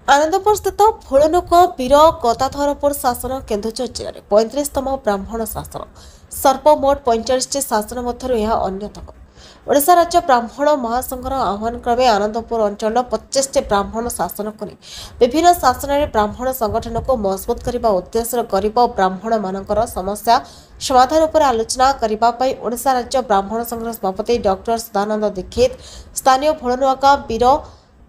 आनंदपुर स्थित भोलनुक वीर गदाधरपुर शासन केन्दुझर जिले में 35तम ब्राह्मण शासन सर्वमोट 45 शासन मध्य अन्यतम। ओडिशा राज्य ब्राह्मण महासंघर आह्वान क्रमे आनंदपुर अंचल 25 ब्राह्मण शासन को विभिन्न शासन में ब्राह्मण संगठन को मजबूत करने उद्देश्य गरीब ब्राह्मण मानकर समस्या समाधान पर आलोचना करने ओडिशा राज्य ब्राह्मण संघर सभापति डॉक्टर सदानंद दीक्षित स्थानीय भोलनुआका वीर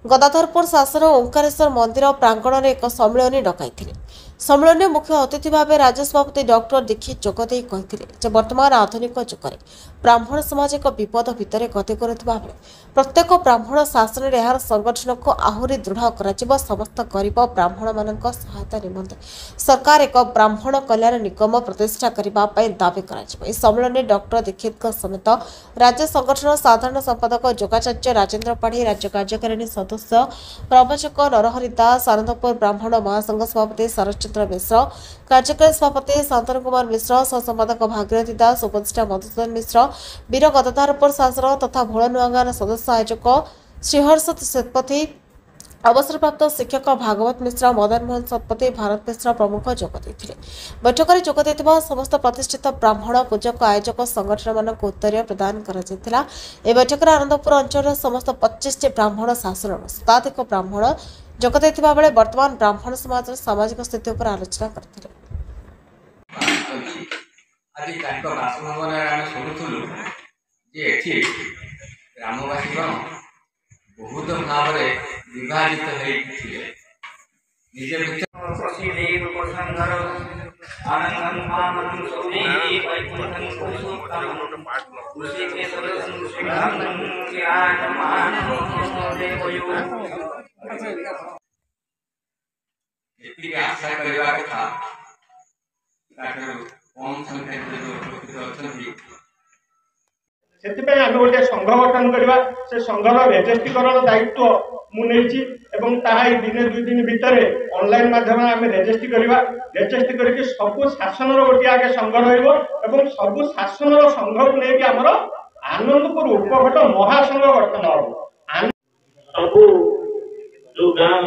गदाधरपुर शासन ओंकारेश्वर मंदिर प्रांगण में एक सम्मेलन डकाई। सम्मेलन में मुख्य अतिथि भाव राज्य सभापति डॉक्टर दीक्षित जोगदे कहते वर्तमान आधुनिक जुगे ब्राह्मण समाज एक विपद भितर गति करुवा प्रत्येक ब्राह्मण शासन में यार संगठन को आहरी दृढ़ कर समस्त गरीब ब्राह्मण मान सहायता निमंते सरकार एक ब्राह्मण कल्याण निगम प्रतिष्ठा करने दावी कर सम्मेलन में डॉक्टर दीक्षित समेत राज्य संगठन साधारण संपादक जोगाचार्य राजेन्द्र पाढ़ी राज्य कार्यकारिणी सदस्य प्रवचक नरहरि दास आनंदपुर ब्राह्मण महासंघ सभापति शरतचंद्र मिश्र कार्यकारी सभापति शांतनु कुमार मिश्र सहसंपादक भागीरथी दास उपदेष्टा मधुसूदन मिश्र वीर गदाधरपुर शासन तथा भोलनुआगार सदस्य आयोजक श्रीहर्ष सेतपथी अवसरप्राप्त शिक्षक भागवत मिश्र मदन मोहन सतपथी भारत मिश्र प्रमुख जोगदे बैठक में जोगदे समस्त प्रतिष्ठित ब्राह्मण पूजक आयोजक संगठन मान उत्तर प्रदान कर बैठक में आनंदपुर अंचल समस्त 25 ब्राह्मण शासन शताधिक ब्राह्मण जोगदे बेले वर्तमान ब्राह्मण समाज सामाजिक स्थिति पर आलोचना करते। बहुत भाव विभाजित आशा करने कथा कम संख्या से गोटे संघ गठन करवा से संघर रेजिस्ट्रीकरण दायित्व मुझे दिने दुई दिन भितर ऑनलाइन माध्यम आम रेजिस्ट्री करवा रेजिस्ट्री करके सबू शासन गोटे आगे संघ रही सबू शासन संघ को लेकिन आमर आनंदपुर उपघट महासंघ गठन हम सबू जो गाँव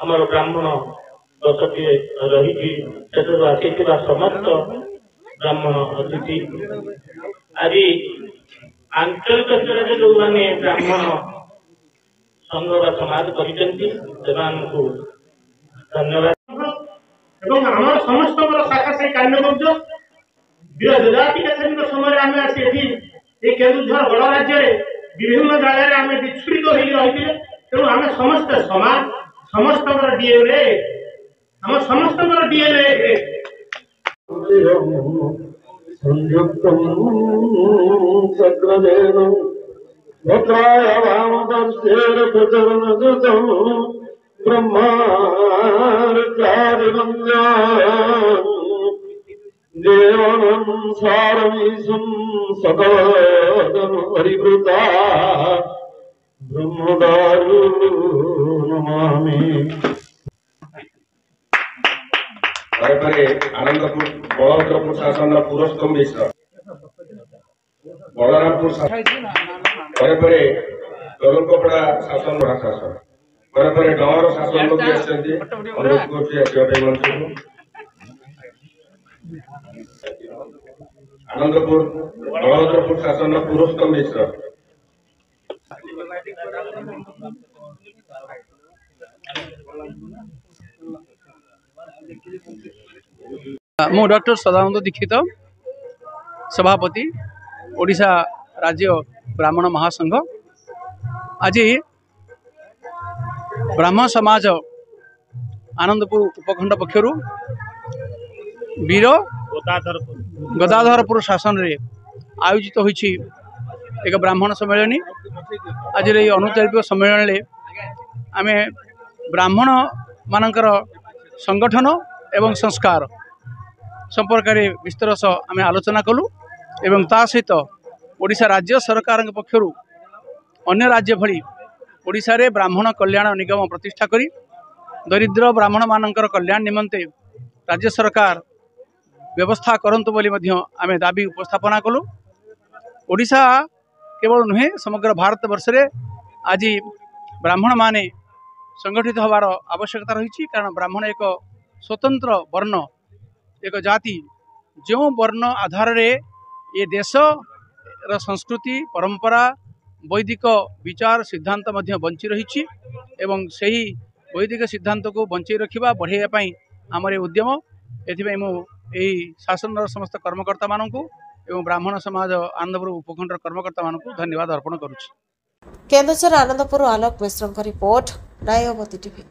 आम ब्राह्मण 10टी रही समस्त ब्राह्मण अतिथि आज आंचलिक स्तर में जो मैंने ब्राह्मण संघ का समाज कर धन्यवाद समस्त शाखा से कार्य समय आम केन्दुझर बड़ राज्य विभिन्न जगह आम विच्छुरित होती तेणु आम समस्त समाज समस्त डीएनए आम समस्त डीएनए संयुक्तं चक्रदेवं भद्राय वामदर्शेन प्रचरणकृतं ब्रह्मार्चारिवन्द्यां देवनं सारमीशं सकलदं हरिवृता ब्रह्मदारु नमामि। आनंदपुर बलभद्रपुर शासन पुरस्कम मिश्र बलरामपुर दौलतकपड़ा शासन महाशासन डर शासन आनंदपुर बलभद्रपुर शासन पुरस्कम मिश्र मु डॉक्टर सदानंद दीक्षित सभापति ओडिशा राज्य ब्राह्मण महासंघ आज ब्राह्मण समाज आनंदपुर उपखंड पक्षर वीर गदाधरपुर शासन रे आयोजित होइछि एक ब्राह्मण सम्मेलन। आज अनुचारिक सम्मेलन आम ब्राह्मण मानकर संगठन एवं संस्कार संपर्क में विस्तार आम आलोचना कलु एवं ता सहित ओडिशा राज्य सरकार पक्षर अन्य राज्य भली ओडिशा रे ब्राह्मण कल्याण निगम प्रतिष्ठा करी दरिद्र ब्राह्मण मानकर कल्याण निमंते राज्य सरकार व्यवस्था करंतु बोली मध्य आमे दाबी उपस्थापना कलु। ओडिशा केवल नुहे समग्र भारत वर्ष रे आज ब्राह्मण माने संगठित होवार आवश्यकता रही कारण ब्राह्मण एक स्वतंत्र वर्ण एक जाति जो वर्ण आधार रे ये देश र संस्कृति परंपरा वैदिक विचार सिद्धांत मध्य बंची रही एवं सही वैदिक सिद्धांत को बंचाई रखा बढ़ाई आमर उद्यम एई शासन समस्त कर्मकर्ता मानू एवं ब्राह्मण समाज आनंदपुर उपखंड कर्मकर्ता मानू धन्यवाद अर्पण करुच्ची। केन्दुझर आनंदपुर आलोक मिश्र रिपोर्ट नयवती टीवी।